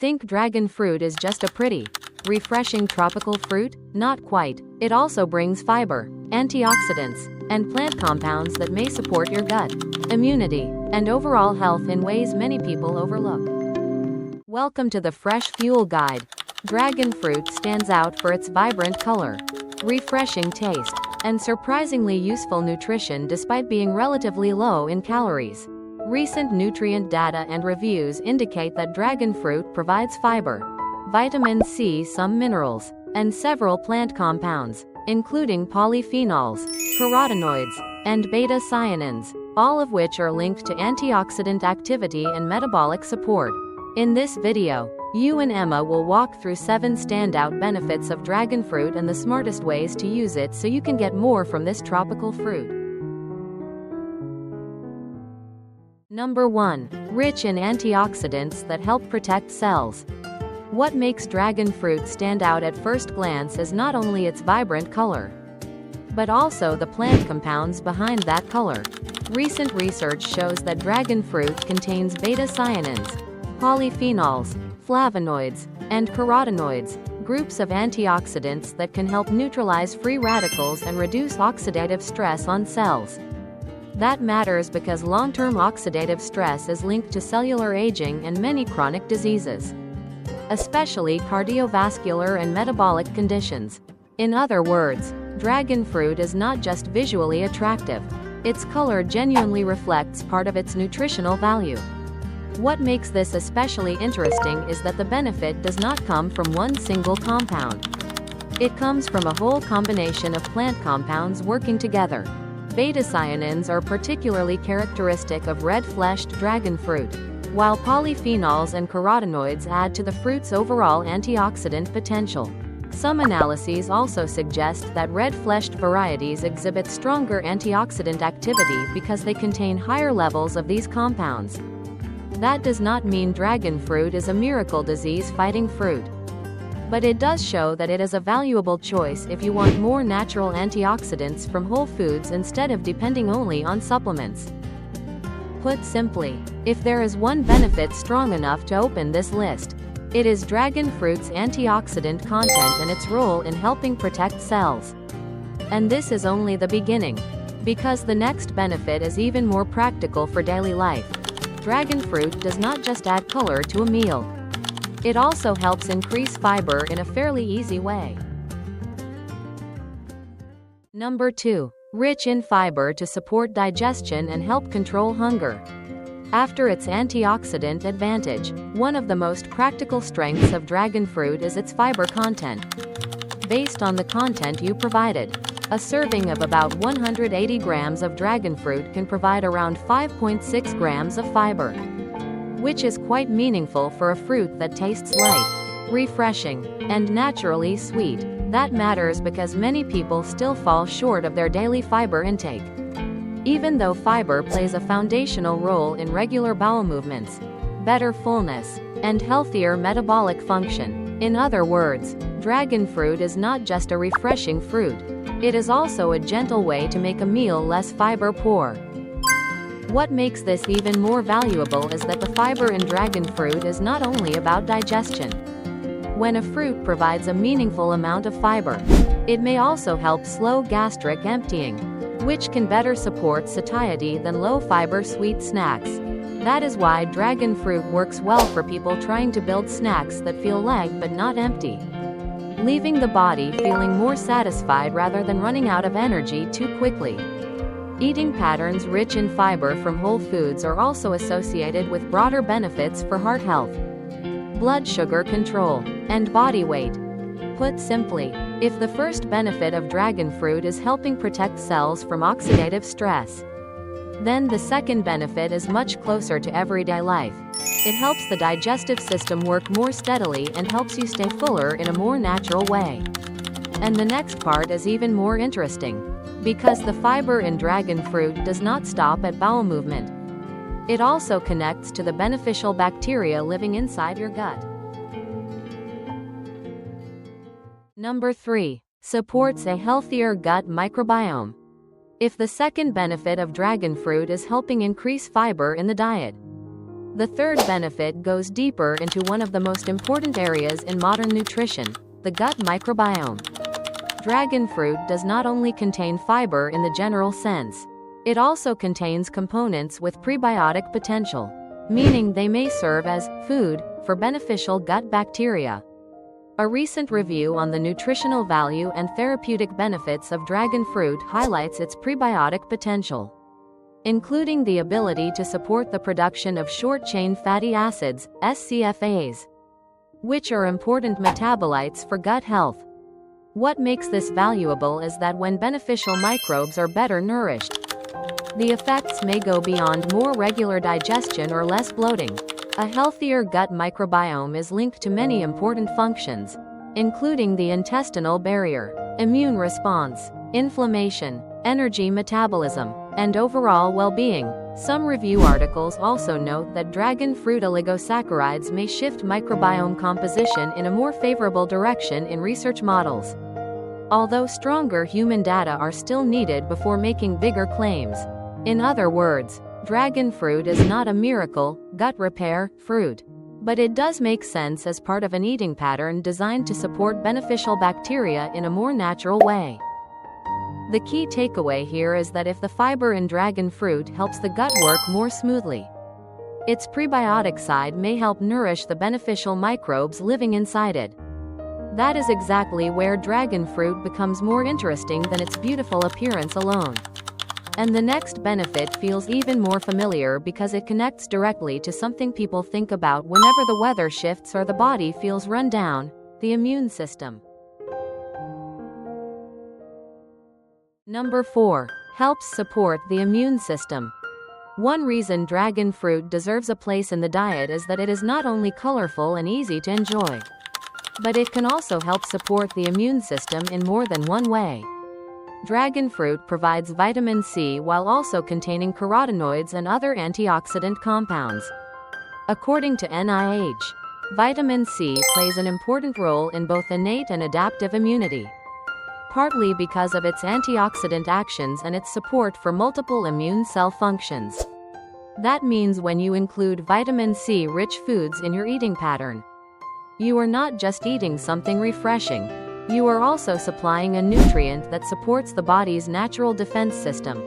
think dragon fruit is just a pretty, refreshing tropical fruit? Not quite. It also brings fiber, antioxidants, and plant compounds that may support your gut, immunity, and overall health in ways many people overlook. Welcome to the Fresh Fuel Guide. Dragon fruit stands out for its vibrant color, refreshing taste, and surprisingly useful nutrition despite being relatively low in calories. Recent nutrient data and reviews indicate that dragon fruit provides fiber, vitamin C, some minerals, and several plant compounds, including polyphenols, carotenoids, and beta-cyanins, all of which are linked to antioxidant activity and metabolic support. In this video, you and Emma will walk through 7 standout benefits of dragon fruit and the smartest ways to use it so you can get more from this tropical fruit. Number 1. Rich in antioxidants that help protect cells. What makes dragon fruit stand out at first glance is not only its vibrant color, but also the plant compounds behind that color. Recent research shows that dragon fruit contains beta-cyanins, polyphenols, flavonoids, and carotenoids, groups of antioxidants that can help neutralize free radicals and reduce oxidative stress on cells. That matters because long-term oxidative stress is linked to cellular aging and many chronic diseases, especially cardiovascular and metabolic conditions. In other words, dragon fruit is not just visually attractive. Its color genuinely reflects part of its nutritional value. What makes this especially interesting is that the benefit does not come from one single compound. It comes from a whole combination of plant compounds working together. Beta-cyanins are particularly characteristic of red-fleshed dragon fruit, while polyphenols and carotenoids add to the fruit's overall antioxidant potential. Some analyses also suggest that red-fleshed varieties exhibit stronger antioxidant activity because they contain higher levels of these compounds. That does not mean dragon fruit is a miracle disease-fighting fruit, but it does show that it is a valuable choice if you want more natural antioxidants from whole foods instead of depending only on supplements. Put simply, if there is one benefit strong enough to open this list, it is dragon fruit's antioxidant content and its role in helping protect cells. And this is only the beginning, because the next benefit is even more practical for daily life. Dragon fruit does not just add color to a meal. It also helps increase fiber in a fairly easy way. Number 2. Rich in fiber to support digestion and help control hunger. After its antioxidant advantage, one of the most practical strengths of dragon fruit is its fiber content. Based on the content you provided, a serving of about 180 grams of dragon fruit can provide around 5.6 grams of fiber, which is quite meaningful for a fruit that tastes light, refreshing, and naturally sweet. That matters because many people still fall short of their daily fiber intake. Even though fiber plays a foundational role in regular bowel movements, better fullness, and healthier metabolic function. In other words, dragon fruit is not just a refreshing fruit, it is also a gentle way to make a meal less fiber poor. What makes this even more valuable is that the fiber in dragon fruit is not only about digestion. When a fruit provides a meaningful amount of fiber, it may also help slow gastric emptying, which can better support satiety than low-fiber sweet snacks. That is why dragon fruit works well for people trying to build snacks that feel light but not empty, leaving the body feeling more satisfied rather than running out of energy too quickly. Eating patterns rich in fiber from whole foods are also associated with broader benefits for heart health, blood sugar control, and body weight. Put simply, if the first benefit of dragon fruit is helping protect cells from oxidative stress, then the second benefit is much closer to everyday life. It helps the digestive system work more steadily and helps you stay fuller in a more natural way. And the next part is even more interesting, because the fiber in dragon fruit does not stop at bowel movement. It also connects to the beneficial bacteria living inside your gut. Number 3. Supports a healthier gut microbiome. If the second benefit of dragon fruit is helping increase fiber in the diet, The third benefit goes deeper into one of the most important areas in modern nutrition, the gut microbiome. Dragon fruit does not only contain fiber in the general sense. It also contains components with prebiotic potential, meaning they may serve as food for beneficial gut bacteria. A recent review on the nutritional value and therapeutic benefits of dragon fruit highlights its prebiotic potential, including the ability to support the production of short-chain fatty acids, SCFAs, which are important metabolites for gut health. What makes this valuable is that when beneficial microbes are better nourished, the effects may go beyond more regular digestion or less bloating. A healthier gut microbiome is linked to many important functions, including the intestinal barrier, immune response, inflammation, energy metabolism, and overall well-being. Some review articles also note that dragon fruit oligosaccharides may shift microbiome composition in a more favorable direction in research models, although stronger human data are still needed before making bigger claims. In other words, dragon fruit is not a miracle, gut repair fruit, but it does make sense as part of an eating pattern designed to support beneficial bacteria in a more natural way. The key takeaway here is that if the fiber in dragon fruit helps the gut work more smoothly, its prebiotic side may help nourish the beneficial microbes living inside it. That is exactly where dragon fruit becomes more interesting than its beautiful appearance alone. And the next benefit feels even more familiar because it connects directly to something people think about whenever the weather shifts or the body feels run down: the immune system. Number 4. Helps support the immune system. One reason dragon fruit deserves a place in the diet is that it is not only colorful and easy to enjoy, but it can also help support the immune system in more than one way. Dragon fruit provides vitamin C while also containing carotenoids and other antioxidant compounds. According to NIH, vitamin C plays an important role in both innate and adaptive immunity, partly because of its antioxidant actions and its support for multiple immune cell functions. That means when you include vitamin C-rich foods in your eating pattern, you are not just eating something refreshing, you are also supplying a nutrient that supports the body's natural defense system.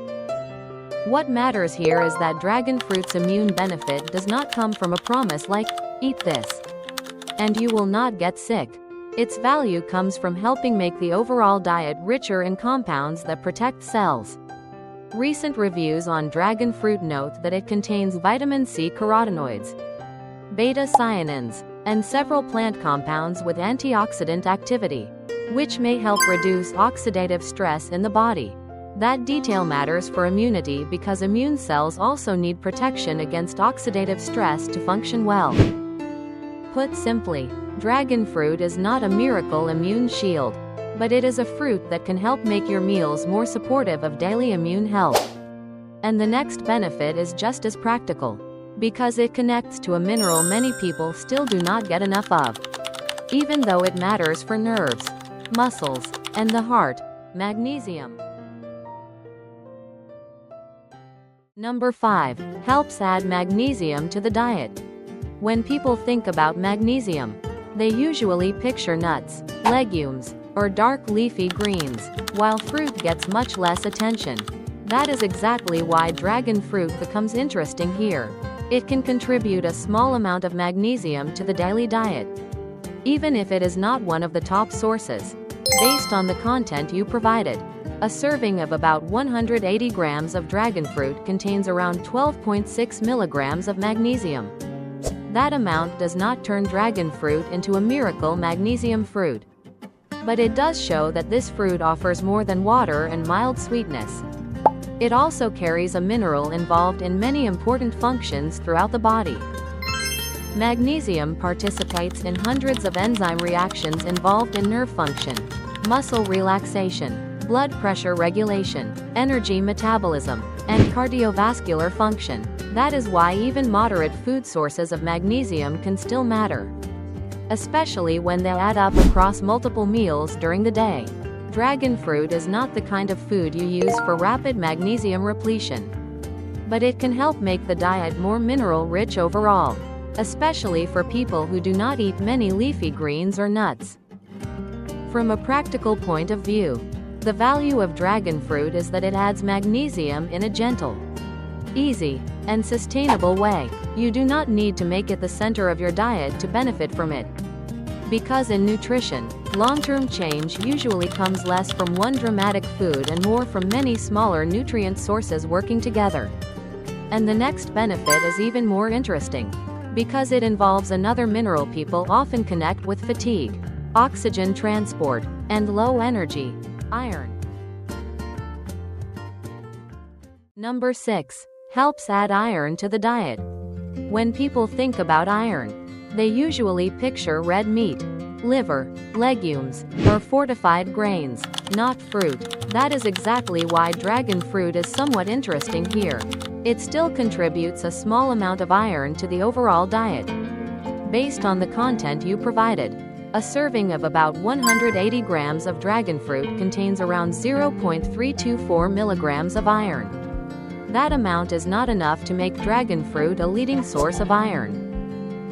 What matters here is that dragon fruit's immune benefit does not come from a promise like, eat this, and you will not get sick. Its value comes from helping make the overall diet richer in compounds that protect cells. Recent reviews on dragon fruit note that it contains vitamin C carotenoids, beta-cyanins, and several plant compounds with antioxidant activity, which may help reduce oxidative stress in the body. That detail matters for immunity because immune cells also need protection against oxidative stress to function well. Put simply, dragon fruit is not a miracle immune shield, but it is a fruit that can help make your meals more supportive of daily immune health. And the next benefit is just as practical, because it connects to a mineral many people still do not get enough of, even though it matters for nerves, muscles, and the heart: magnesium. Number 5. Helps add magnesium to the diet. When people think about magnesium, they usually picture nuts, legumes, or dark leafy greens, while fruit gets much less attention. That is exactly why dragon fruit becomes interesting here. It can contribute a small amount of magnesium to the daily diet, even if it is not one of the top sources, based on the content you provided. A serving of about 180 grams of dragon fruit contains around 12.6 milligrams of magnesium. That amount does not turn dragon fruit into a miracle magnesium fruit, but it does show that this fruit offers more than water and mild sweetness. It also carries a mineral involved in many important functions throughout the body. Magnesium participates in hundreds of enzyme reactions involved in nerve function, muscle relaxation, blood pressure regulation, energy metabolism, and cardiovascular function. That is why even moderate food sources of magnesium can still matter, especially when they add up across multiple meals during the day. Dragon fruit is not the kind of food you use for rapid magnesium repletion. but it can help make the diet more mineral-rich overall, especially for people who do not eat many leafy greens or nuts. From a practical point of view, the value of dragon fruit is that it adds magnesium in a gentle, easy, and sustainable way. You do not need to make it the center of your diet to benefit from it. Because in nutrition, long-term change usually comes less from one dramatic food and more from many smaller nutrient sources working together. And the next benefit is even more interesting, because it involves another mineral people often connect with: fatigue, oxygen transport, and low energy: iron. Number 6. Helps add iron to the diet. When people think about iron, they usually picture red meat, liver, legumes, or fortified grains, not fruit. That is exactly why dragon fruit is somewhat interesting here. It still contributes a small amount of iron to the overall diet. Based on the content you provided, a serving of about 180 grams of dragon fruit contains around 0.324 milligrams of iron. That amount is not enough to make dragon fruit a leading source of iron.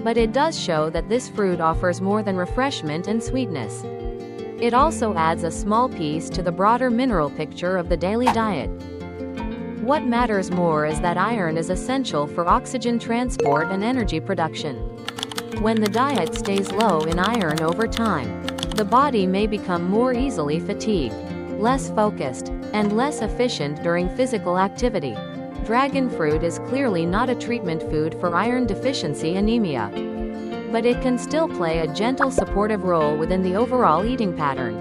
But it does show that this fruit offers more than refreshment and sweetness. It also adds a small piece to the broader mineral picture of the daily diet. What matters more is that iron is essential for oxygen transport and energy production. When the diet stays low in iron over time, the body may become more easily fatigued, less focused, and less efficient during physical activity. Dragon fruit is clearly not a treatment food for iron deficiency anemia, but it can still play a gentle supportive role within the overall eating pattern,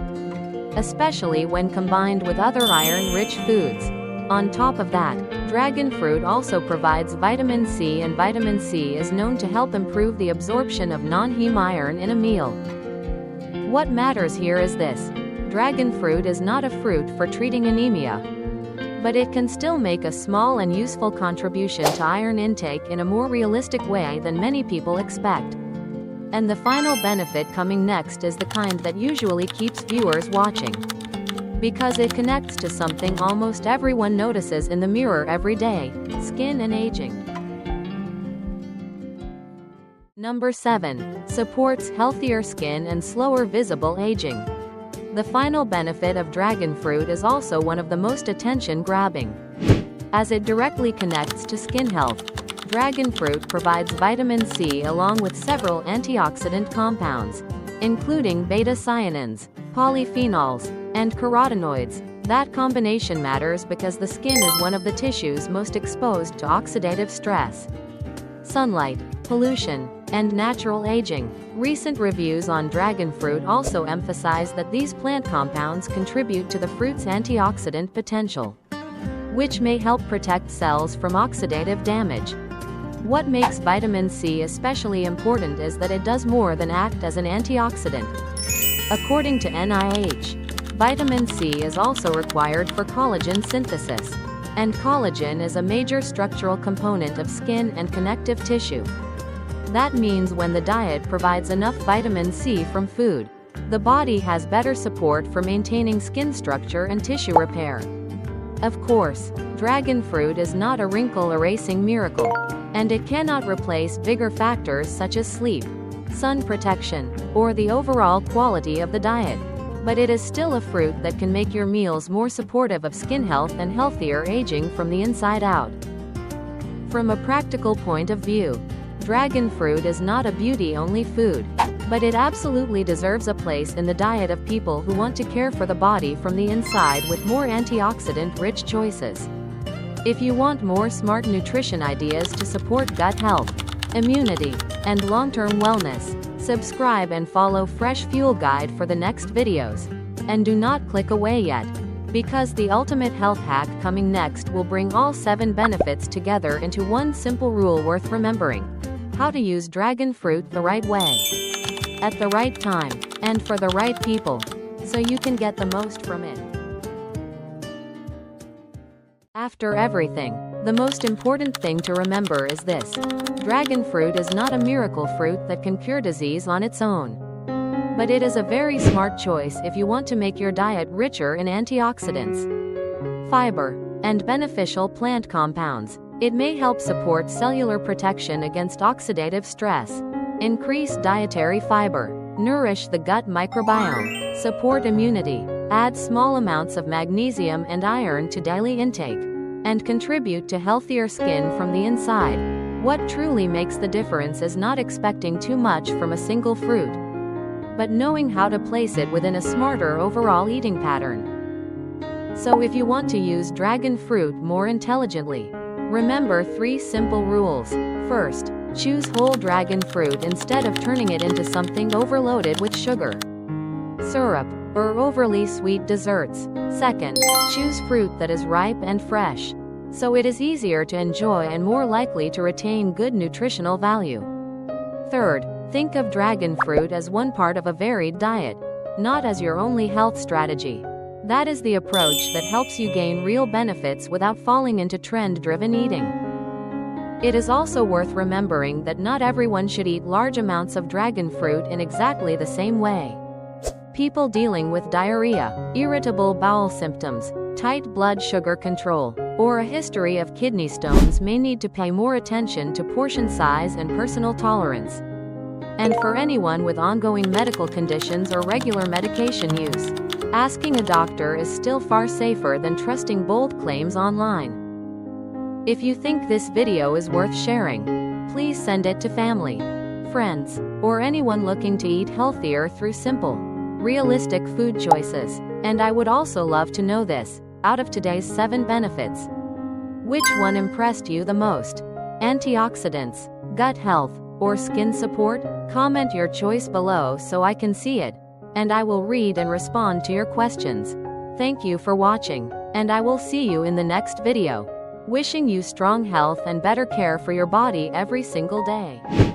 especially when combined with other iron-rich foods. On top of that, dragon fruit also provides vitamin C, and vitamin C is known to help improve the absorption of non-heme iron in a meal. What matters here is this: dragon fruit is not a fruit for treating anemia, but it can still make a small and useful contribution to iron intake in a more realistic way than many people expect. And the final benefit coming next is the kind that usually keeps viewers watching, because it connects to something almost everyone notices in the mirror every day: skin and aging. Number 7. Supports healthier skin and slower visible aging. The final benefit of dragon fruit is also one of the most attention-grabbing, as it directly connects to skin health. Dragon fruit provides vitamin C along with several antioxidant compounds, including beta-cyanins, polyphenols, and carotenoids. That combination matters because the skin is one of the tissues most exposed to oxidative stress, sunlight, pollution, and natural aging. Recent reviews on dragon fruit also emphasize that these plant compounds contribute to the fruit's antioxidant potential, which may help protect cells from oxidative damage. What makes vitamin C especially important is that it does more than act as an antioxidant. According to NIH, vitamin C is also required for collagen synthesis, and collagen is a major structural component of skin and connective tissue. That means when the diet provides enough vitamin C from food, the body has better support for maintaining skin structure and tissue repair. Of course, dragon fruit is not a wrinkle-erasing miracle, and it cannot replace bigger factors such as sleep, sun protection, or the overall quality of the diet. But it is still a fruit that can make your meals more supportive of skin health and healthier aging from the inside out. From a practical point of view, dragon fruit is not a beauty-only food, but it absolutely deserves a place in the diet of people who want to care for the body from the inside with more antioxidant-rich choices. If you want more smart nutrition ideas to support gut health, immunity, and long-term wellness, subscribe and follow Fresh Fuel Guide for the next videos. And do not click away yet, because the ultimate health hack coming next will bring all 7 benefits together into one simple rule worth remembering: how to use dragon fruit the right way, at the right time, and for the right people, so you can get the most from it. After everything, the most important thing to remember is this: dragon fruit is not a miracle fruit that can cure disease on its own. But it is a very smart choice if you want to make your diet richer in antioxidants, fiber, and beneficial plant compounds. It may help support cellular protection against oxidative stress. Increase dietary fiber. Nourish the gut microbiome. Support immunity. Add small amounts of magnesium and iron to daily intake. And contribute to healthier skin from the inside. What truly makes the difference is not expecting too much from a single fruit, but knowing how to place it within a smarter overall eating pattern. So if you want to use dragon fruit more intelligently, remember 3 simple rules. First, choose whole dragon fruit instead of turning it into something overloaded with sugar, syrup, or overly sweet desserts. Second, choose fruit that is ripe and fresh, so it is easier to enjoy and more likely to retain good nutritional value. Third, think of dragon fruit as one part of a varied diet, not as your only health strategy. That is the approach that helps you gain real benefits without falling into trend-driven eating. It is also worth remembering that not everyone should eat large amounts of dragon fruit in exactly the same way. People dealing with diarrhea, irritable bowel symptoms, tight blood sugar control, or a history of kidney stones may need to pay more attention to portion size and personal tolerance. And for anyone with ongoing medical conditions or regular medication use, asking a doctor is still far safer than trusting bold claims online. If you think this video is worth sharing, please send it to family, friends, or anyone looking to eat healthier through simple, realistic food choices. And I would also love to know this: out of today's 7 benefits, which one impressed you the most? Antioxidants, gut health, or skin support? Comment your choice below so I can see it, and I will read and respond to your questions. Thank you for watching, and I will see you in the next video. Wishing you strong health and better care for your body every single day.